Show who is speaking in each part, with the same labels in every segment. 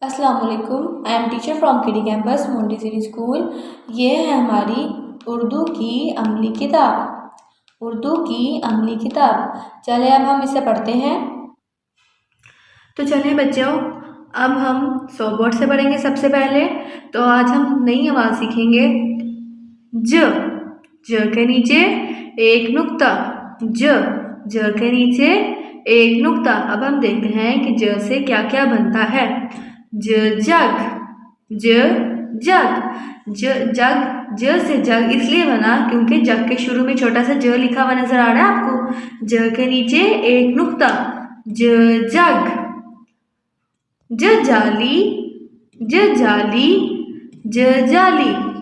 Speaker 1: अस्सलाम वालेकुम। I am teacher from किडी कैंपस मोंटेसरी स्कूल। ये है हमारी उर्दू की अमली किताब। चलिए अब हम इसे पढ़ते हैं। तो चलिए बच्चों, अब हम सौ बोर्ड से पढ़ेंगे। सबसे पहले तो आज हम नई आवाज़ सीखेंगे। ज के नीचे एक नुक्ता, ज के नीचे एक नुक्ता। अब हम देखते हैं कि ज से क्या क्या बनता है। जग, ज से जग इसलिए बना क्योंकि जग के शुरू में छोटा सा ज लिखा हुआ नजर आ रहा है आपको। ज के नीचे एक नुक्ता, जग। जाली, जाली।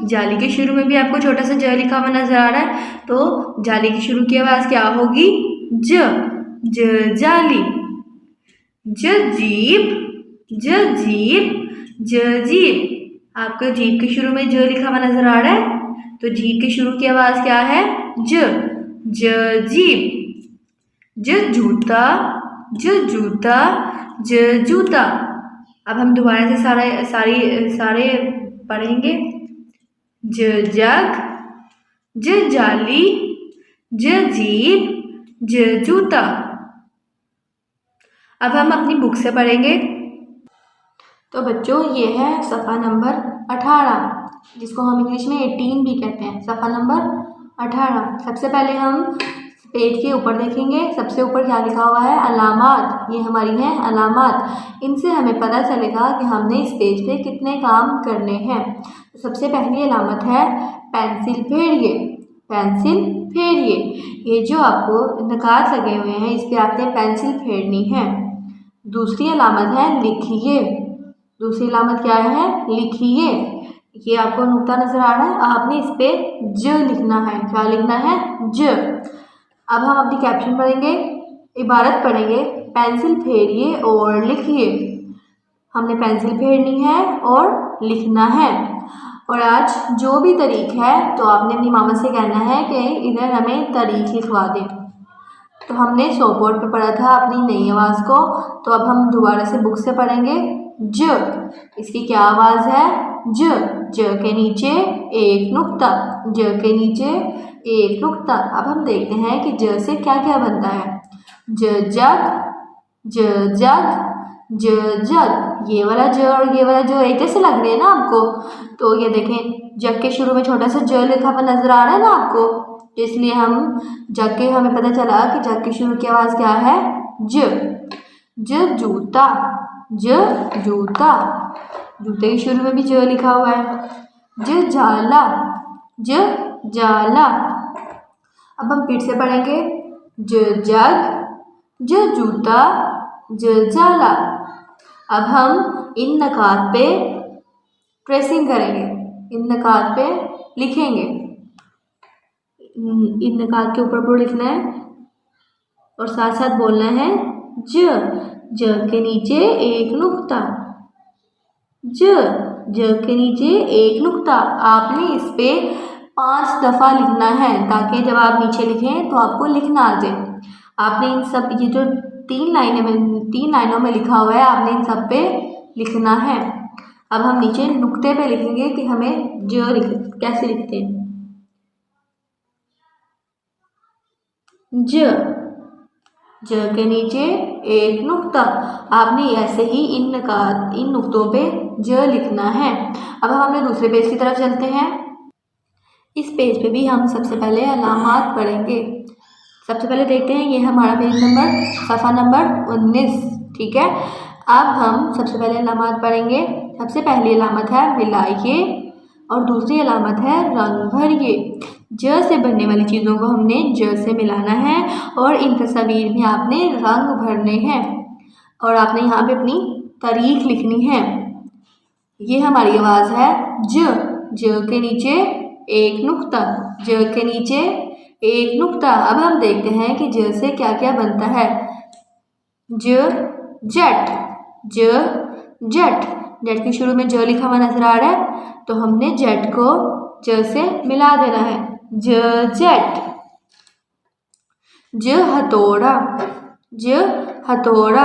Speaker 1: जाली के शुरू में भी आपको छोटा सा ज लिखा हुआ नजर आ रहा है, तो जाली की शुरू की आवाज क्या होगी? जाली। Jeep, jeep. आपको जीप के शुरू में ज लिखा हुआ नजर आ रहा है, तो जीप के शुरू की आवाज क्या है? जीप। जूता, जूता। अब हम दोबारा से सारे पढ़ेंगे। जग, जाली, जीप, जूता। अब हम अपनी बुक से पढ़ेंगे। तो बच्चों, ये है सफ़ा नंबर 18, जिसको हम इंग्लिश में 18 भी कहते हैं। सफ़ा नंबर 18। सबसे पहले हम पेज के ऊपर देखेंगे। सबसे ऊपर क्या लिखा हुआ है? अलामात। ये हमारी हैं अलामात। इनसे हमें पता चलेगा कि हमने इस पेज पे कितने काम करने हैं। तो सबसे पहली अलामत है पेंसिल फेरिए। पेंसिल फेरिए, ये जो आपको निकात लगे हुए हैं, इस पर आपने पेंसिल फेरनी है। दूसरी अलामत है लिखिए। दूसरी अलामत क्या है? लिखिए। ये आपको नुक्ता नजर आ रहा है, आपने इस पे ज लिखना है। क्या लिखना है? ज। अब हम अपनी कैप्शन पढ़ेंगे, इबारत पढ़ेंगे। पेंसिल फेरिए और लिखिए। हमने पेंसिल फेरनी है और लिखना है। और आज जो भी तारीख है, तो आपने अपनी मामा से कहना है कि इधर हमें तारीख लिखवा दे। तो हमने 100 बोर्ड पे पढ़ा था अपनी नई आवाज़ को, तो अब हम दोबारा से बुक से पढ़ेंगे। इसकी क्या आवाज़ है? ज के नीचे एक नुक्ता, ज के नीचे एक नुक्ता। अब हम देखते हैं कि ज से क्या क्या बनता है। जग। ये वाला ज और ये वाला जो एक जैसे लग रहे हैं ना आपको, तो ये देखें, जग के शुरू में छोटा सा ज लिखा हुआ नजर आ रहा है ना आपको, इसलिए हम जग के हमें पता चला कि जग के शुरू की आवाज़ क्या है? जूता, जूता। जूते के शुरू में भी ज लिखा हुआ है। जाला, जाला। अब हम फिर से पढ़ेंगे। जग, जूता, जाला। अब हम इन नकात पे ट्रेसिंग करेंगे, इन नकात पे लिखेंगे। इन नकात के ऊपर लिखना है और साथ साथ बोलना है ज के नीचे एक नुक्ता, ज के नीचे एक नुक्ता। आपने इस पे 5 दफ़ा लिखना है, ताकि जब आप नीचे लिखें तो आपको लिखना आ जाए। आपने इन सब, ये जो 3 लाइनों में लिखा हुआ है, आपने इन सब पे लिखना है। अब हम नीचे नुक्ते पे लिखेंगे कि हमें कैसे लिखते हैं। ज के नीचे एक नुक्ता। आपने ऐसे ही इन नुक्तों पे ज लिखना है। अब हम अपने दूसरे पेज की तरफ चलते हैं। इस पेज पे भी हम सबसे पहले अलामात पढ़ेंगे। सबसे पहले देखते हैं, ये हमारा पेज नंबर सफ़ा नंबर 19, ठीक है। अब हम सबसे पहले अलामात पढ़ेंगे। सबसे पहली अलामत है मिलाइए और दूसरी अलामत है रंग भरिए। ज से बनने वाली चीज़ों को हमने ज से मिलाना है और इन तस्वीर में आपने रंग भरने हैं और आपने यहाँ पे अपनी तारीख लिखनी है। ये हमारी आवाज़ है ज के नीचे एक नुक्ता, ज के नीचे एक नुक्ता। अब हम देखते हैं कि ज से क्या क्या बनता है। जट के शुरू में ज लिखा हुआ नजर आ रहा है, तो हमने जेट को ज से मिला देना है। जेट। हथौड़ा,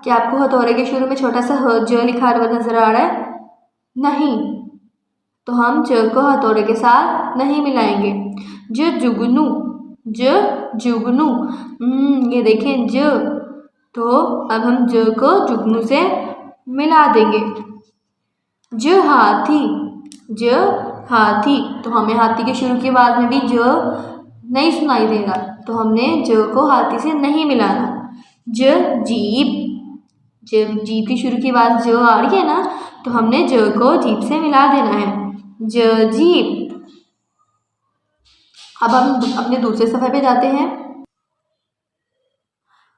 Speaker 1: क्या आपको हथौड़े के शुरू में छोटा सा ज लिखा हुआ नज़र आ रहा है? नहीं, तो हम ज को हथौड़े के साथ नहीं मिलाएंगे। ज जुगनू, ज जुगनू, ये देखें ज, तो अब हम ज को जुगनू से मिला देंगे। ज हाथी, ज हाथी, तो हमें हाथी के शुरू की आवाज़ में भी ज नहीं सुनाई देगा, तो हमने ज को हाथी से नहीं मिलाना। ज जीप, जब जीप की शुरू की आवाज़ ज आ रही है ना, तो हमने ज को जीप से मिला देना है। ज जीप। अब हम अपने दूसरे सफ़े पे जाते हैं।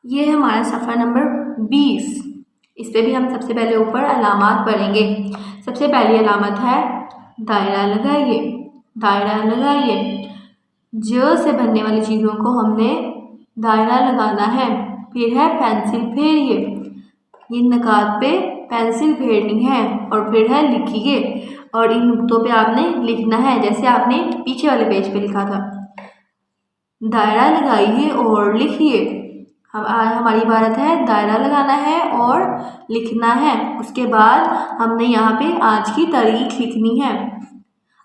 Speaker 1: ये है हमारा सफ़ा नंबर 20। इस पे भी हम सबसे पहले ऊपर अलामात पढ़ेंगे। सबसे पहली अलामत है दायरा लगाइए, दायरा लगाइए। ज से बनने वाली चीज़ों को हमने दायरा लगाना है। फिर है पेंसिल फेरिए, ये नकात पे पेंसिल फेरनी है। और फिर है लिखिए, और इन नुक्तों पे आपने लिखना है जैसे आपने पीछे वाले पेज पे लिखा था। दायरा लगाइए और लिखिए। हमारी इबारत है दायरा लगाना है और लिखना है। उसके बाद हमने यहाँ पे आज की तारीख लिखनी है।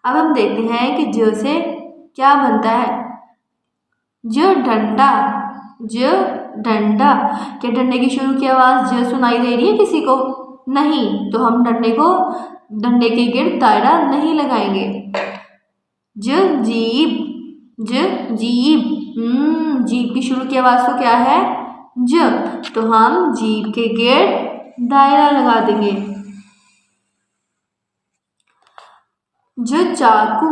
Speaker 1: अब हम देखते हैं कि ज से क्या बनता है। ज डंडा, ज डंडा। क्या डंडे की शुरू की आवाज़ ज सुनाई दे रही है किसी को? नहीं, तो हम डंडे के गिर्द दायरा नहीं लगाएंगे। ज जीप, ज जीप, जीप की शुरू की आवाज़ तो क्या है? ज, तो हम जीप के गिर्द दायरा लगा देंगे। ज चाकू,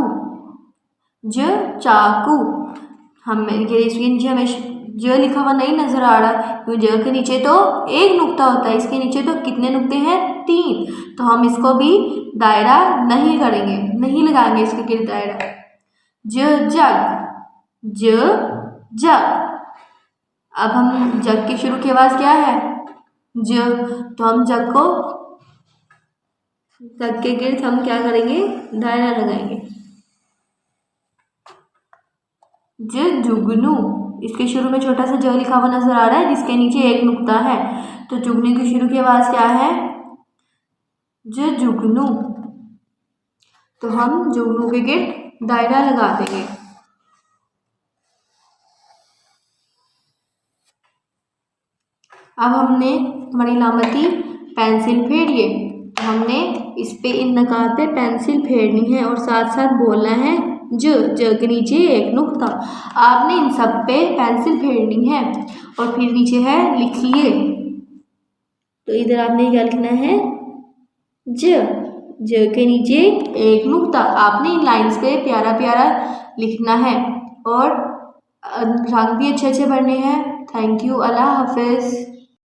Speaker 1: ज चाकू। इसके नीचे हमें ज लिखा हुआ नहीं नज़र आ रहा, क्योंकि ज के नीचे तो एक नुक्ता होता है, इसके नीचे तो कितने नुक्ते हैं? 3, तो हम इसको भी दायरा नहीं करेंगे, नहीं लगाएंगे इसके गिर्द दायरा। ज जग, ज जग। अब हम जग की शुरू की आवाज़ क्या है? ज, तो हम जग के गिर्द हम क्या करेंगे? दायरा लगाएंगे। ज जुगनू, इसके शुरू में छोटा सा ज लिखा हुआ नजर आ रहा है जिसके नीचे एक नुक्ता है, तो जुगनू की शुरू की आवाज़ क्या है? ज जुगनू, तो हम जुगनू के गिर्द दायरा लगा देंगे। अब हमने हमारी लामती पेंसिल फेरिए, तो हमने इस पे इन नकात पे पेंसिल फेरनी है और साथ साथ बोलना है ज के नीचे एक नुक्ता। आपने इन सब पे पेंसिल फेरनी है और फिर नीचे है लिखिए, तो इधर आपने क्या लिखना है? ज के नीचे एक नुक्ता। आपने इन लाइंस पे प्यारा प्यारा लिखना है और रंग भी अच्छे अच्छे भरने हैं। थैंक यू, अल्लाह हाफिज़।